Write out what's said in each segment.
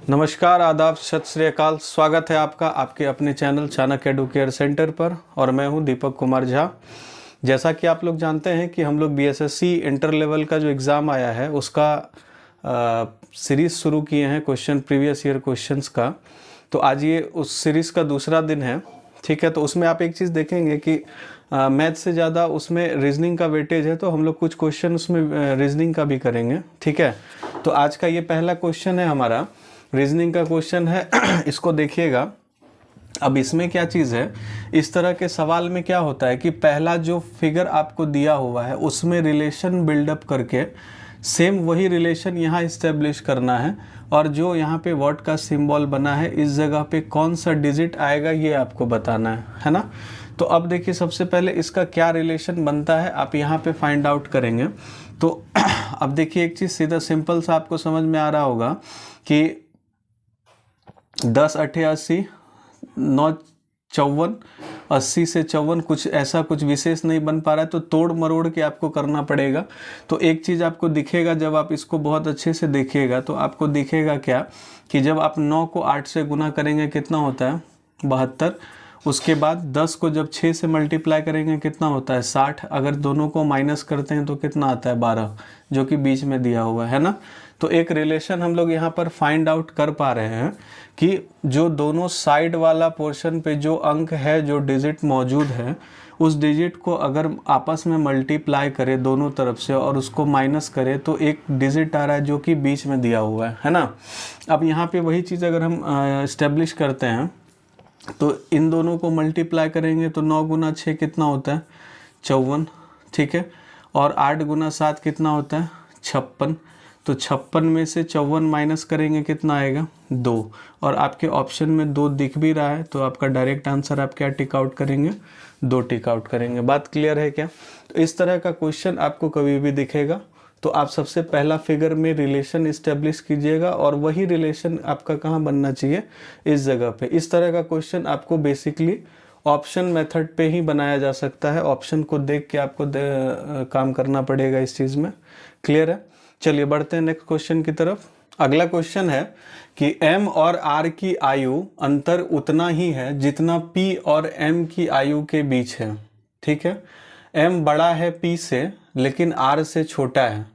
नमस्कार, आदाब, सत श्री अकाल। स्वागत है आपका आपके अपने चैनल चाणक्य एडुकेयर सेंटर पर और मैं हूं दीपक कुमार झा। जैसा कि आप लोग जानते हैं कि हम लोग बीएसएससी इंटर लेवल का जो एग्ज़ाम आया है उसका सीरीज़ शुरू किए हैं प्रीवियस ईयर क्वेश्चंस का। तो आज ये उस सीरीज़ का दूसरा दिन है, ठीक है। तो उसमें आप एक चीज़ देखेंगे कि मैथ से ज़्यादा उसमें रीजनिंग का वेटेज है, तो हम लोग कुछ क्वेश्चन उसमें रीजनिंग का भी करेंगे, ठीक है। तो आज का ये पहला क्वेश्चन है हमारा, रीजनिंग का क्वेश्चन है। इसको देखिएगा। अब इसमें क्या चीज़ है, इस तरह के सवाल में क्या होता है कि पहला जो फिगर आपको दिया हुआ है उसमें रिलेशन बिल्डअप करके सेम वही रिलेशन यहाँ इस्टेब्लिश करना है, और जो यहाँ पे व्हाट का सिंबल बना है इस जगह पे कौन सा डिजिट आएगा ये आपको बताना है ना। तो अब देखिए, सबसे पहले इसका क्या रिलेशन बनता है आप यहाँ पे फाइंड आउट करेंगे। तो अब देखिए, एक चीज़ सीधा सिंपल सा आपको समझ में आ रहा होगा कि 10 8 80 9 54, 80 से 54, कुछ ऐसा कुछ विशेष नहीं बन पा रहा है, तो तोड़ मरोड़ के आपको करना पड़ेगा। तो एक चीज़ आपको दिखेगा, जब आप इसको बहुत अच्छे से देखिएगा तो आपको दिखेगा क्या कि जब आप 9 को 8 से गुना करेंगे कितना होता है 72। उसके बाद 10 को जब 6 से मल्टीप्लाई करेंगे कितना होता है 60। अगर दोनों को माइनस करते हैं तो कितना आता है 12, जो कि बीच में दिया हुआ है ना। तो एक रिलेशन हम लोग यहाँ पर फाइंड आउट कर पा रहे हैं कि जो दोनों साइड वाला पोर्शन पे जो अंक है, जो डिजिट मौजूद है, उस डिजिट को अगर आपस में मल्टीप्लाई करे दोनों तरफ से और उसको माइनस करे तो एक डिजिट आ रहा है जो कि बीच में दिया हुआ है ना। अब यहाँ पे वही चीज़ अगर हम इस्टेब्लिश करते हैं तो इन दोनों को मल्टीप्लाई करेंगे तो 9 गुना 6 कितना होता है 54, ठीक है। और 8 गुना 7 कितना होता है 56। तो 56 में से 54 माइनस करेंगे कितना आएगा 2, और आपके ऑप्शन में 2 दिख भी रहा है, तो आपका डायरेक्ट आंसर आप क्या टिक आउट करेंगे 2 टिक आउट करेंगे। बात क्लियर है क्या। तो इस तरह का क्वेश्चन आपको कभी भी दिखेगा तो आप सबसे पहला फिगर में रिलेशन इस्टेब्लिश कीजिएगा, और वही रिलेशन आपका कहाँ बनना चाहिए इस जगह पे। इस तरह का क्वेश्चन आपको बेसिकली ऑप्शन मेथड पे ही बनाया जा सकता है। ऑप्शन को देख के आपको काम करना पड़ेगा इस चीज़ में। क्लियर है। चलिए बढ़ते हैं नेक्स्ट क्वेश्चन की तरफ। अगला क्वेश्चन है कि m और r की आयु अंतर उतना ही है जितना p और m की आयु के बीच है, ठीक है। m बड़ा है p से लेकिन r से छोटा है।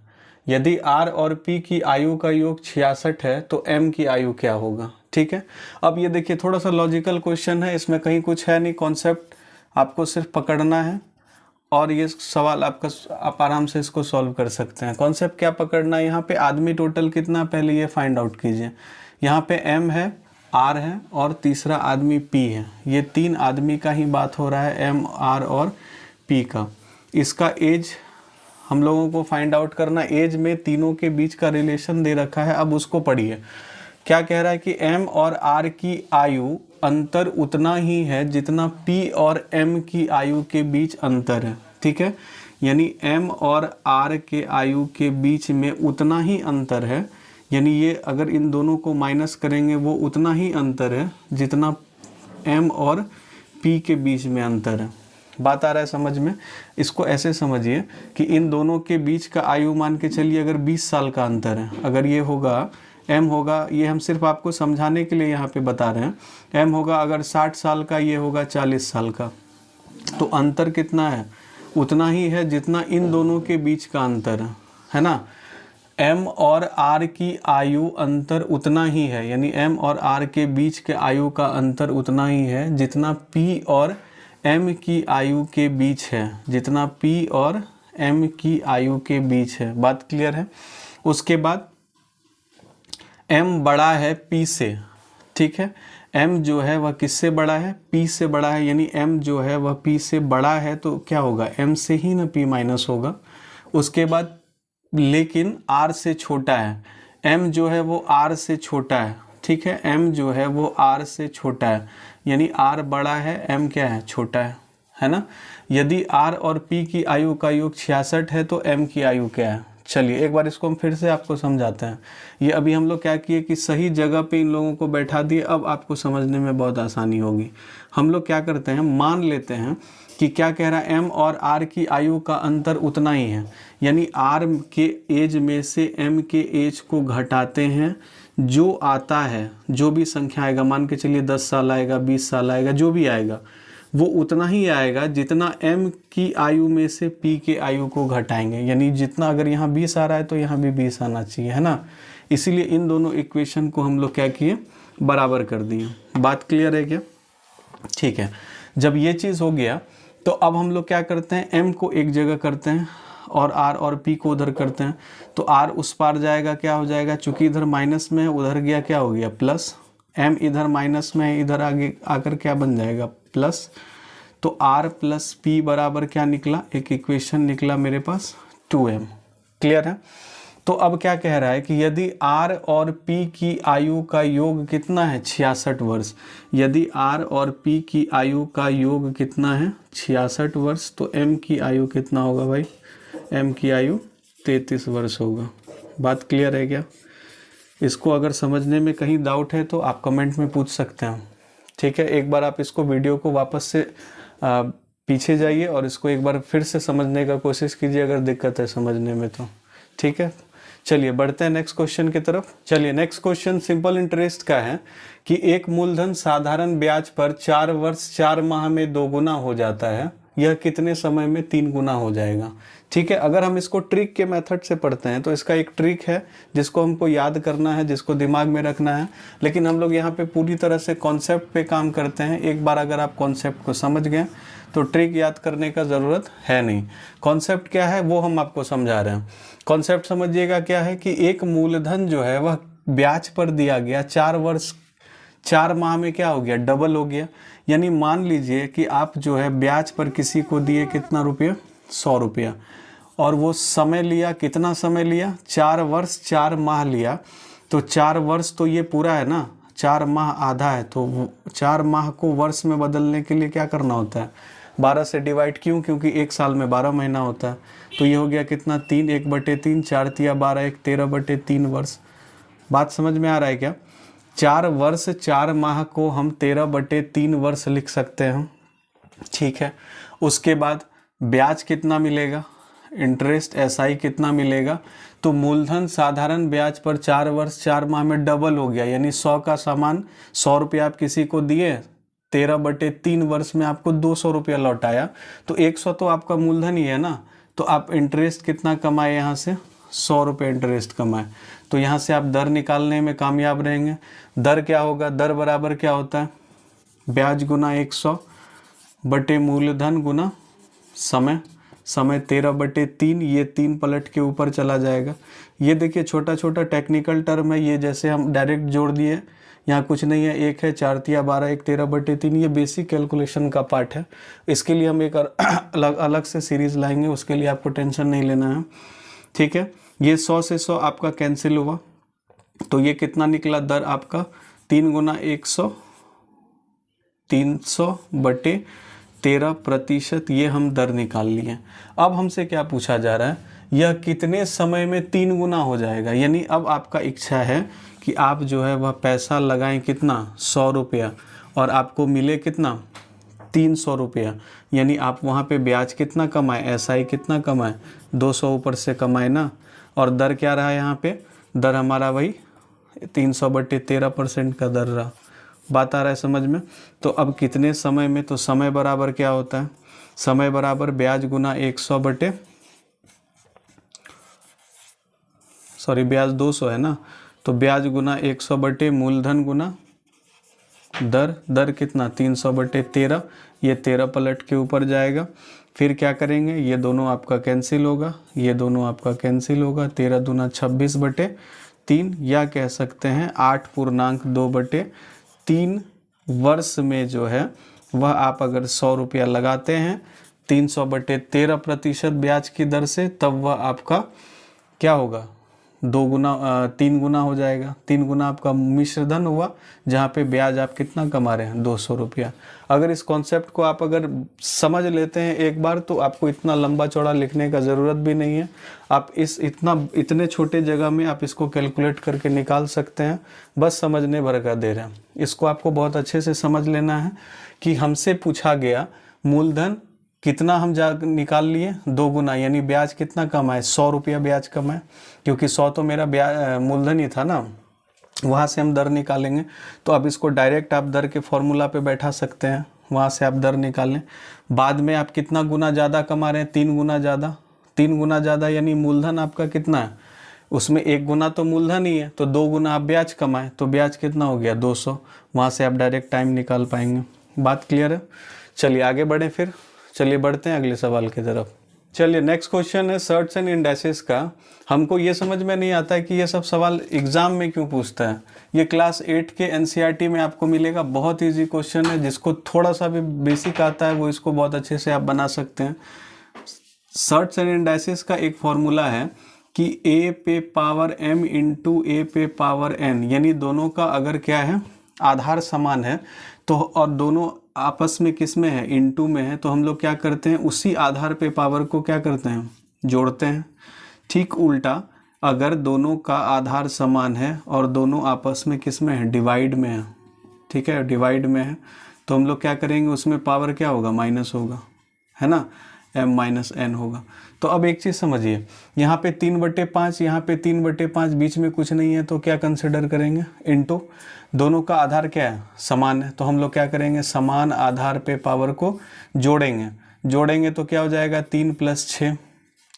यदि r और p की आयु का योग 66 है तो m की आयु क्या होगा, ठीक है। अब ये देखिए, थोड़ा सा लॉजिकल क्वेश्चन है, इसमें कहीं कुछ है नहीं, कॉन्सेप्ट आपको सिर्फ पकड़ना है और ये सवाल आपका आप आराम से इसको सॉल्व कर सकते हैं। कॉन्सेप्ट क्या पकड़ना है, यहाँ पे आदमी टोटल कितना पहले ये फाइंड आउट कीजिए। यहाँ पे m है, r है और तीसरा आदमी p है। ये 3 आदमी का ही बात हो रहा है, m, r और p का। इसका एज हम लोगों को फाइंड आउट करना। एज में तीनों के बीच का रिलेशन दे रखा है। अब उसको पढ़िए, क्या कह रहा है कि m और r की आयु अंतर उतना ही है जितना p और m की आयु के बीच अंतर है, ठीक है। यानी m और r के आयु के बीच में उतना ही अंतर है, यानी ये अगर इन दोनों को माइनस करेंगे वो उतना ही अंतर है जितना m और p के बीच में अंतर है। बात आ रहा है समझ में। इसको ऐसे समझिए कि इन दोनों के बीच का आयु मान के चलिए अगर 20 साल का अंतर है, अगर ये होगा m होगा, ये हम सिर्फ आपको समझाने के लिए यहाँ पे बता रहे हैं, m होगा अगर 60 साल का, ये होगा 40 साल का, तो अंतर कितना है उतना ही है जितना इन दोनों के बीच का अंतर है ना। m और r की आयु अंतर उतना ही है, यानी m और r के बीच के आयु का अंतर उतना ही है जितना p और m की आयु के बीच है, जितना p और m की आयु के बीच है। बात क्लियर है। उसके बाद m बड़ा है p से, ठीक है। m जो है वह किससे बड़ा है, p से बड़ा है, यानी m जो है वह p से बड़ा है, तो क्या होगा m से ही ना p माइनस होगा। उसके बाद लेकिन r से छोटा है, m जो है वो r से छोटा है, ठीक है। m जो है वो r से छोटा है, यानी r बड़ा है, m क्या है छोटा है ना। यदि r और p की आयु का योग 66 है तो m की आयु क्या है। चलिए एक बार इसको हम फिर से आपको समझाते हैं। ये अभी हम लोग क्या किए कि सही जगह पे इन लोगों को बैठा दिए, अब आपको समझने में बहुत आसानी होगी। हम लोग क्या करते हैं, मान लेते हैं कि क्या कह रहा है m और r की आयु का अंतर उतना ही है, यानी r के एज में से m के एज को घटाते हैं जो आता है, जो भी संख्या आएगा, मान के चलिए 10 साल आएगा, 20 साल आएगा, जो भी आएगा वो उतना ही आएगा जितना m की आयु में से p के आयु को घटाएंगे। यानी जितना अगर यहाँ 20 आ रहा है तो यहाँ भी 20 आना चाहिए, है ना। इसीलिए इन दोनों इक्वेशन को हम लोग क्या किए, बराबर कर दिए। बात क्लियर है क्या? ठीक है। जब ये चीज़ हो गया तो अब हम लोग क्या करते हैं, m को एक जगह करते हैं और r और p को उधर करते हैं। तो r उस पार जाएगा, क्या हो जाएगा, चूंकि इधर माइनस में है, उधर गया क्या हो गया प्लस, m इधर माइनस में है, इधर आगे आकर क्या बन जाएगा प्लस। तो r प्लस p बराबर क्या निकला, एक इक्वेशन निकला मेरे पास 2m। क्लियर है? तो अब क्या कह रहा है कि यदि r और p की आयु का योग कितना है, 66 वर्ष। यदि r और p की आयु का योग कितना है, 66 वर्ष, तो m की आयु कितना होगा भाई, m की आयु 33 वर्ष होगा। बात क्लियर है क्या? इसको अगर समझने में कहीं डाउट है तो आप कमेंट में पूछ सकते हैं। ठीक है, एक बार आप इसको वीडियो को वापस से पीछे जाइए और इसको एक बार फिर से समझने का कोशिश कीजिए अगर दिक्कत है समझने में तो। ठीक है, चलिए बढ़ते हैं नेक्स्ट क्वेश्चन की तरफ। चलिए नेक्स्ट क्वेश्चन सिंपल इंटरेस्ट का है कि एक मूलधन साधारण ब्याज पर 4 वर्ष 4 माह में 2 गुना हो जाता है, यह कितने समय में 3 गुना हो जाएगा। ठीक है, अगर हम इसको ट्रिक के मेथड से पढ़ते हैं तो इसका एक ट्रिक है जिसको हमको याद करना है, जिसको दिमाग में रखना है। लेकिन हम लोग यहाँ पे पूरी तरह से कॉन्सेप्ट पे काम करते हैं। एक बार अगर आप कॉन्सेप्ट को समझ गए तो ट्रिक याद करने का ज़रूरत है नहीं। कॉन्सेप्ट क्या है वो हम आपको समझा रहे हैं। कॉन्सेप्ट समझिएगा क्या है कि एक मूलधन जो है वह ब्याज पर दिया गया, 4 वर्ष 4 माह में क्या हो गया, डबल हो गया। यानी मान लीजिए कि आप जो है ब्याज पर किसी को दिए कितना रुपया, 100 रुपया, और वो समय लिया, कितना समय लिया, 4 वर्ष 4 माह लिया। तो 4 वर्ष तो ये पूरा है ना, 4 माह आधा है, तो 4 माह को वर्ष में बदलने के लिए क्या करना होता है, 12 से डिवाइड। क्यों? क्योंकि एक साल में 12 महीना होता है। तो ये हो गया कितना, 3, 1/3, 4 तिया 12, 1 13/3 वर्ष। बात समझ में आ रहा है क्या? 4 वर्ष 4 माह को हम 13/3 वर्ष लिख सकते हैं। ठीक है, उसके बाद ब्याज कितना मिलेगा, इंटरेस्ट SI कितना मिलेगा। तो मूलधन साधारण ब्याज पर 4 वर्ष 4 माह में डबल हो गया। यानी 100 का सामान, 100 रुपया आप किसी को दिए, 13/3 वर्ष में आपको 200 रुपया लौटाया। तो 100 तो आपका मूलधन ही है ना। तो आप इंटरेस्ट कितना कमाए, यहाँ से 100 रुपये इंटरेस्ट कमाए। तो यहाँ से आप दर निकालने में कामयाब रहेंगे। दर क्या होगा, दर बराबर क्या होता है, ब्याज गुना 100 बटे मूलधन गुना समय। समय 13/3, ये 3 पलट के ऊपर चला जाएगा। ये देखिए छोटा छोटा टेक्निकल टर्म है, ये जैसे हम डायरेक्ट जोड़ दिए, यहाँ कुछ नहीं है, 1 है 4 तिया 12, 1 13/3, ये बेसिक कैलकुलेशन का पार्ट है। इसके लिए हम एक अलग से सीरीज लाएंगे, उसके लिए आपको टेंशन नहीं लेना है। ठीक है, ये 100 से 100 आपका कैंसिल हुआ, तो ये कितना निकला, दर आपका 3 गुना 100, 300/13%, ये हम दर निकाल लिए। अब हमसे क्या पूछा जा रहा है, यह कितने समय में 3 गुना हो जाएगा। यानी अब आपका इच्छा है कि आप जो है वह पैसा लगाएं कितना, 100 रुपया, और आपको मिले कितना, 300 रुपया। यानी आप वहाँ पे ब्याज कितना कमाए, SI कितना कमाए, 200 ऊपर से कमाए ना। और दर क्या रहा यहाँ पे, दर हमारा वही 300/13% का दर रहा। बात आ रहा है समझ में? तो अब कितने समय में, तो समय बराबर क्या होता है, समय बराबर ब्याज गुना 100 बटे, सॉरी ब्याज 200 है ना, तो ब्याज गुना 100 बटे मूलधन गुना दर। दर कितना, 300/13, ये 13 पलट के ऊपर जाएगा। फिर क्या करेंगे, ये दोनों आपका कैंसिल होगा, ये दोनों आपका कैंसिल होगा। 13 दूना 26/3, या कह सकते हैं 8.2/3 वर्ष में जो है वह आप अगर 100 रुपया लगाते हैं 300/13% ब्याज की दर से, तब वह आपका क्या होगा, 3 गुना हो जाएगा। 3 गुना आपका मिश्र धन हुआ, जहाँ पे ब्याज आप कितना कमा रहे हैं, 200 रुपया। अगर इस कॉन्सेप्ट को आप अगर समझ लेते हैं एक बार, तो आपको इतना लंबा चौड़ा लिखने का ज़रूरत भी नहीं है। आप इतने छोटे जगह में आप इसको कैलकुलेट करके निकाल सकते हैं, बस समझने भर का देर है। इसको आपको बहुत अच्छे से समझ लेना है कि हमसे पूछा गया मूलधन कितना हम निकाल लिए, 2 गुना, यानी ब्याज कितना कमाए, 100 रुपया ब्याज कमाए, क्योंकि 100 तो मेरा ब्याज मूलधन ही था ना। वहाँ से हम दर निकालेंगे। तो अब इसको डायरेक्ट आप दर के फॉर्मूला पे बैठा सकते हैं, वहाँ से आप दर निकालें। बाद में आप कितना गुना ज़्यादा कमा रहे हैं, 3 गुना ज़्यादा, 3 गुना ज़्यादा यानी मूलधन आपका कितना है, उसमें 1 गुना तो मूलधन ही है, तो 2 गुना आप ब्याज कमाएं, तो ब्याज कितना हो गया 200। वहाँ से आप डायरेक्ट टाइम निकाल पाएंगे। बात क्लियर है? चलिए आगे बढ़ें फिर, चलिए बढ़ते हैं अगले सवाल की तरफ। चलिए नेक्स्ट क्वेश्चन है सर्ट्स एंड इंडेसेस का। हमको ये समझ में नहीं आता है कि ये सब सवाल एग्जाम में क्यों पूछता है। ये क्लास 8 के एनसीईआरटी में आपको मिलेगा, बहुत इजी क्वेश्चन है। जिसको थोड़ा सा भी बेसिक आता है वो इसको बहुत अच्छे से आप बना सकते हैं। सर्ट्स एंड इंडेसेस का एक फॉर्मूला है कि a पे पावर m इंटू ए पे पावर n, यानी दोनों का अगर क्या है आधार समान है तो, और दोनों आपस में किस में है, इनटू में है, तो हम लोग क्या करते हैं उसी आधार पे पावर को क्या करते हैं, जोड़ते हैं। ठीक उल्टा अगर दोनों का आधार समान है और दोनों आपस में किस में है, डिवाइड में है, ठीक है, डिवाइड में है, तो हम लोग क्या करेंगे उसमें पावर क्या होगा, माइनस होगा, है ना, m माइनस n होगा। तो अब एक चीज़ समझिए, यहाँ पे 3/5, यहाँ पे 3/5, बीच में कुछ नहीं है, तो क्या कंसिडर करेंगे, इनटू दोनों का आधार क्या है, समान है, तो हम लोग क्या करेंगे समान आधार पे पावर को जोड़ेंगे। जोड़ेंगे तो क्या हो जाएगा 3 + 6,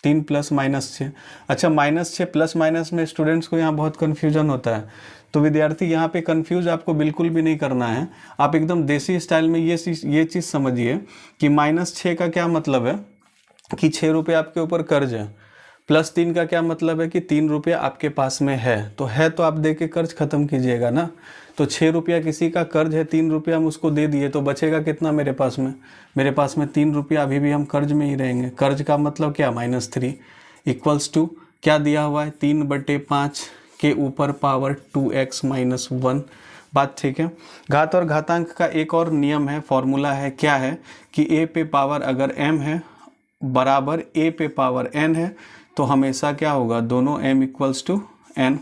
3 प्लस माइनस 6। अच्छा -6 प्लस माइनस में स्टूडेंट्स को यहाँ बहुत कन्फ्यूजन होता है, तो विद्यार्थी यहाँ पे कंफ्यूज आपको बिल्कुल भी नहीं करना है। आप एकदम देसी स्टाइल में ये चीज़ समझिए कि -6 का क्या मतलब है कि 6 रुपये आपके ऊपर कर्ज है, +3 का क्या मतलब है कि 3 रुपया आपके पास में है, तो आप दे के कर्ज खत्म कीजिएगा ना। तो 6 रुपया किसी का कर्ज है, 3 रुपया हम उसको दे दिए, तो बचेगा कितना मेरे पास में, मेरे पास में 3 रुपया, अभी भी हम कर्ज में ही रहेंगे। कर्ज का मतलब क्या, -3 इक्वल्स टू क्या दिया हुआ है, 3/5 के ऊपर पावर 2x - 1। बात ठीक है। घात और घातांक का एक और नियम है, फॉर्मूला है, क्या है कि a पे पावर अगर m है बराबर a पे पावर n है, तो हमेशा क्या होगा, दोनों m = n।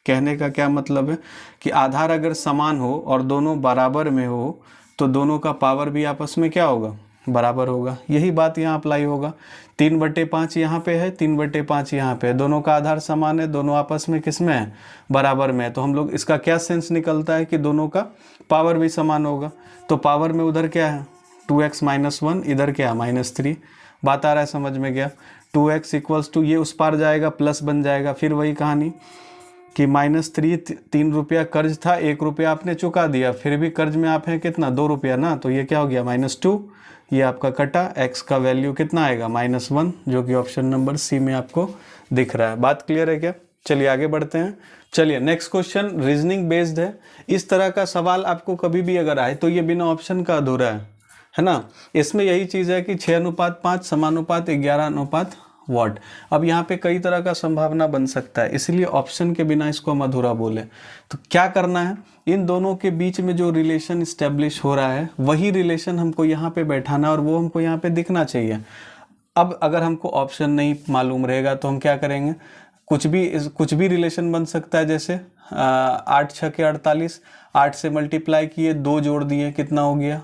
कहने का क्या मतलब है कि आधार अगर समान हो और दोनों बराबर में हो तो दोनों का पावर भी आपस में क्या होगा, बराबर होगा। यही बात यहाँ अप्लाई होगा। 3/5 यहाँ पे है, 3/5 यहाँ पे है, दोनों का आधार समान है, दोनों आपस में किस में है, बराबर में है, तो हम लोग इसका क्या सेंस निकलता है कि दोनों का पावर भी समान होगा। तो पावर में उधर क्या है 2x - 1, इधर क्या है -3। बात आ रहा है, समझ में गया। 2x = ये उस पार जाएगा, प्लस बन जाएगा, फिर वही कहानी कि -3, 3 रुपया कर्ज था, 1 रुपया आपने चुका दिया, फिर भी कर्ज में आप हैं कितना, 2 रुपया ना, तो ये क्या हो गया -2, ये आपका कटा, x का वैल्यू कितना आएगा -1, जो कि ऑप्शन नंबर सी में आपको दिख रहा है। बात क्लियर है क्या? चलिए आगे बढ़ते हैं। चलिए नेक्स्ट क्वेश्चन रीजनिंग बेस्ड है। इस तरह का सवाल आपको कभी भी अगर आए तो ये बिना ऑप्शन का अधूरा है ना। इसमें यही चीज़ है कि 6:5 समानुपात 11:वाट। अब यहाँ पे कई तरह का संभावना बन सकता है, इसलिए ऑप्शन के बिना इसको हम अधूरा बोले। तो क्या करना है, इन दोनों के बीच में जो रिलेशन इस्टेब्लिश हो रहा है वही रिलेशन हमको यहाँ पे बैठाना और वो हमको यहाँ पे दिखना चाहिए। अब अगर हमको ऑप्शन नहीं मालूम रहेगा तो हम क्या करेंगे, कुछ भी रिलेशन बन सकता है। जैसे 8 × 6 = 48, 8 से मल्टीप्लाई किए, 2 जोड़ दिए, कितना हो गया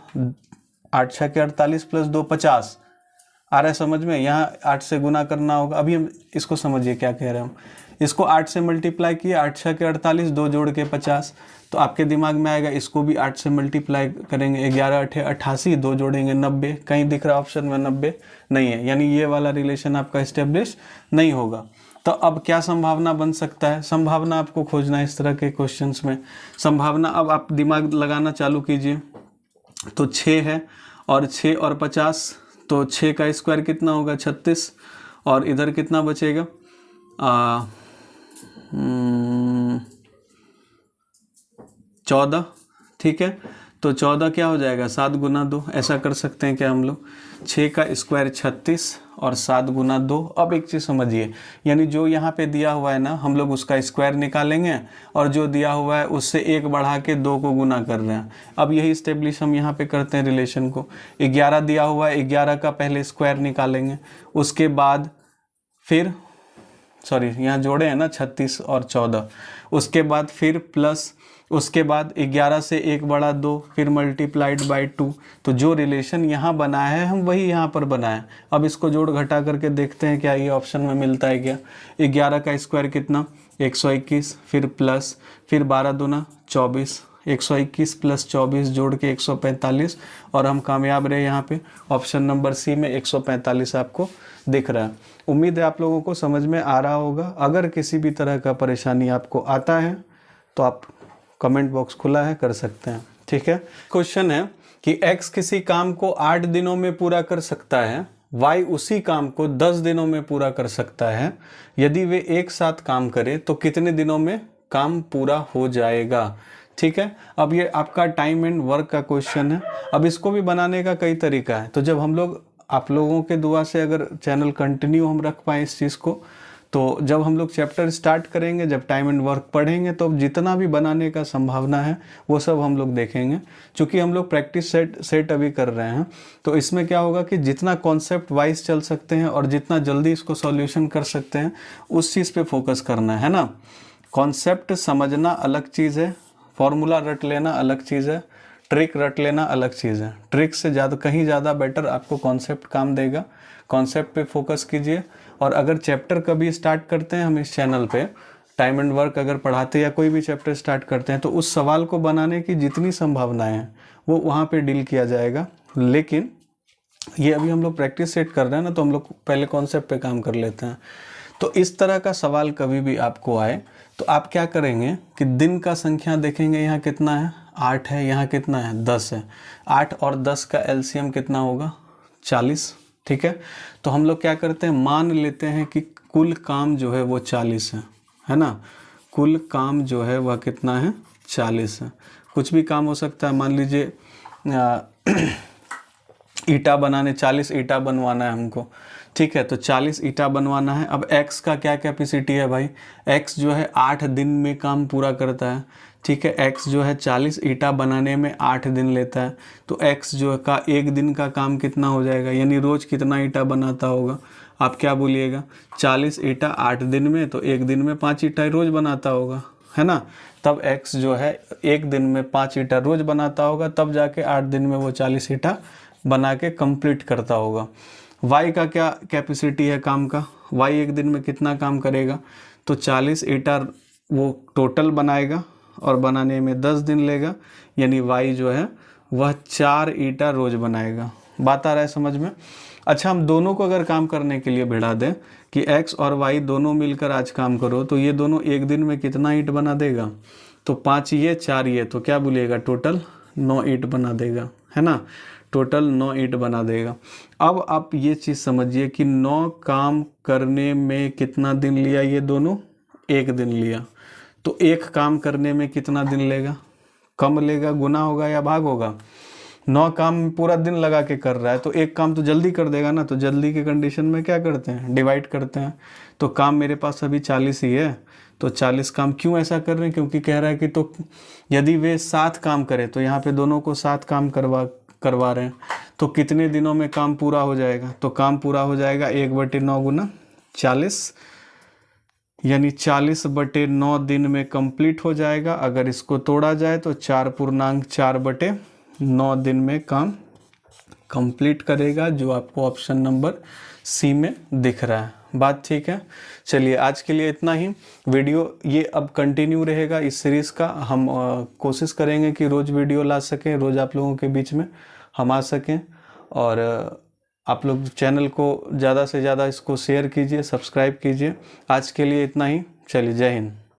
8 × 6 = 48 + 2 50। आ रहा है समझ में? यहाँ 8 से गुना करना होगा। अभी हम इसको समझिए क्या कह रहे हैं हम। इसको 8 से मल्टीप्लाई किए, 8 × 6 = 48, 2 जोड़ के 50, तो आपके दिमाग में आएगा इसको भी 8 से मल्टीप्लाई करेंगे, 11 × 8 = 88, 2 जोड़ेंगे 90। कहीं दिख रहा ऑप्शन में 90 नहीं है, यानी ये वाला रिलेशन आपका इस्टेब्लिश नहीं होगा। तो अब क्या संभावना बन सकता है, संभावना आपको खोजना है इस तरह के क्वेश्चंस में। संभावना अब आप दिमाग लगाना चालू कीजिए। तो 6 है और 6 और 50, तो 6 का स्क्वायर कितना होगा 36, और इधर कितना बचेगा 14। ठीक है, तो 14 क्या हो जाएगा 7 × 2। ऐसा कर सकते हैं क्या हम लोग, 6 का स्क्वायर 36 और 7 × 2। अब एक चीज़ समझिए, यानी जो यहाँ पे दिया हुआ है ना हम लोग उसका स्क्वायर निकालेंगे और जो दिया हुआ है उससे 1 बढ़ा के 2 को गुना कर रहे हैं। अब यही स्टेब्लिश हम यहाँ पे करते हैं रिलेशन को। 11 दिया हुआ है, 11 का पहले स्क्वायर निकालेंगे, उसके बाद फिर यहाँ जोड़े हैं ना 36 और 14, उसके बाद फिर प्लस, उसके बाद 11 से 1 बढ़ा 2, फिर मल्टीप्लाइड बाय 2। तो जो रिलेशन यहाँ बना है हम वही यहाँ पर बनाए। अब इसको जोड़ घटा करके देखते हैं क्या ये ऑप्शन में मिलता है क्या। 11 का स्क्वायर कितना 121, फिर प्लस, फिर 12 दूना 24, 121 प्लस 24 जोड़ के 145, और हम कामयाब रहे यहाँ पे। ऑप्शन नंबर सी में 145 आपको दिख रहा है। उम्मीद है आप लोगों को समझ में आ रहा होगा। अगर किसी भी तरह का परेशानी आपको आता है तो आप कमेंट बॉक्स खुला है, कर सकते हैं, ठीक है। क्वेश्चन है कि x किसी काम को 8 दिनों में पूरा कर सकता है, y उसी काम को 10 दिनों में पूरा कर सकता है। यदि वे एक साथ काम करें तो कितने दिनों में काम पूरा हो जाएगा, ठीक है। अब ये आपका टाइम एंड वर्क का क्वेश्चन है। अब इसको भी बनाने का कई तरीका है। तो जब हम लोग, आप लोगों के दुआ से अगर चैनल कंटिन्यू हम रख पाएँ इस चीज़ को, तो जब हम लोग चैप्टर स्टार्ट करेंगे, जब टाइम एंड वर्क पढ़ेंगे, तो जितना भी बनाने का संभावना है वो सब हम लोग देखेंगे। क्योंकि हम लोग प्रैक्टिस सेट अभी कर रहे हैं, तो इसमें क्या होगा कि जितना कॉन्सेप्ट वाइज चल सकते हैं और जितना जल्दी इसको सॉल्यूशन कर सकते हैं उस चीज़ पे फोकस करना है ना। कॉन्सेप्ट समझना अलग चीज़ है, फॉर्मूला रट लेना अलग चीज़ है, ट्रिक रट लेना अलग चीज़ है। ट्रिक से ज़्यादा, कहीं ज़्यादा बेटर आपको कॉन्सेप्ट काम देगा। कॉन्सेप्ट पे फोकस कीजिए। और अगर चैप्टर कभी स्टार्ट करते हैं हम इस चैनल पे, टाइम एंड वर्क अगर पढ़ाते हैं या कोई भी चैप्टर स्टार्ट करते हैं, तो उस सवाल को बनाने की जितनी संभावनाएं हैं वो वहाँ पे डील किया जाएगा। लेकिन ये अभी हम लोग प्रैक्टिस सेट कर रहे हैं ना, तो हम लोग पहले कॉन्सेप्ट पे काम कर लेते हैं। तो इस तरह का सवाल कभी भी आपको आए तो आप क्या करेंगे कि दिन का संख्या देखेंगे, यहाँ कितना है 8 है, यहाँ कितना है 10 है। 8 और 10 का एलसीएम कितना होगा 40, ठीक है। तो हम लोग क्या करते हैं, मान लेते हैं कि कुल काम जो है वो 40 है ना। कुल काम जो है वह कितना है 40 है। कुछ भी काम हो सकता है, मान लीजिए ईंटा बनाने, 40 ईंटा बनवाना है हमको, ठीक है। तो 40 ईंटा बनवाना है। अब x का क्या कैपेसिटी है भाई, x जो है 8 दिन में काम पूरा करता है, ठीक है। x जो है 40 ईंटा बनाने में 8 दिन लेता है। तो x जो का एक दिन का काम कितना हो जाएगा, यानी रोज़ कितना ईंटा बनाता होगा, आप क्या बोलिएगा। 40 ईंटा 8 दिन में, तो एक दिन में 5 ईंटा रोज़ बनाता होगा, है ना। तब x जो है एक दिन में 5 ईंटा रोज़ बनाता होगा, तब जाके 8 दिन में वो 40 ईंटा बना के कंप्लीट करता होगा। y का क्या कैपेसिटी है काम का, y एक दिन में कितना काम करेगा, तो 40 ईंटा वो टोटल बनाएगा और बनाने में 10 दिन लेगा, यानी y जो है वह 4 ईंटा रोज बनाएगा। बात आ रहा है समझ में। अच्छा, हम दोनों को अगर काम करने के लिए भिड़ा दें कि x और y दोनों मिलकर आज काम करो, तो ये दोनों एक दिन में कितना ईंट बना देगा, तो 5 ये 4 ये, तो क्या बोलिएगा टोटल 9 ईंट बना देगा, है ना। टोटल 9 ईंट बना देगा। अब आप ये चीज़ समझिए कि 9 काम करने में कितना दिन लिया, ये दोनों एक दिन लिया। तो एक काम करने में कितना दिन लेगा, कम लेगा, गुना होगा या भाग होगा। 9 काम पूरा दिन लगा के कर रहा है, तो एक काम तो जल्दी कर देगा ना। तो जल्दी के कंडीशन में क्या करते हैं, डिवाइड करते हैं। तो काम मेरे पास अभी 40 ही है, तो 40 काम क्यों ऐसा कर रहे हैं, क्योंकि कह रहा है कि तो यदि वे 7 काम करें, तो यहाँ पे दोनों को 7 काम करवा रहे हैं, तो कितने दिनों में काम पूरा हो जाएगा। तो काम पूरा हो जाएगा 1/9 गुना 40, यानी 40/9 दिन में कंप्लीट हो जाएगा। अगर इसको तोड़ा जाए तो 4/4 दिन में काम कंप्लीट करेगा, जो आपको ऑप्शन नंबर सी में दिख रहा है। बात ठीक है। चलिए आज के लिए इतना ही। वीडियो ये अब कंटिन्यू रहेगा इस सीरीज़ का। हम कोशिश करेंगे कि रोज़ वीडियो ला सकें, रोज़ आप लोगों के बीच में हम आ सकें। और आप लोग चैनल को ज़्यादा से ज़्यादा इसको शेयर कीजिए, सब्सक्राइब कीजिए। आज के लिए इतना ही। चलिए, जय हिंद।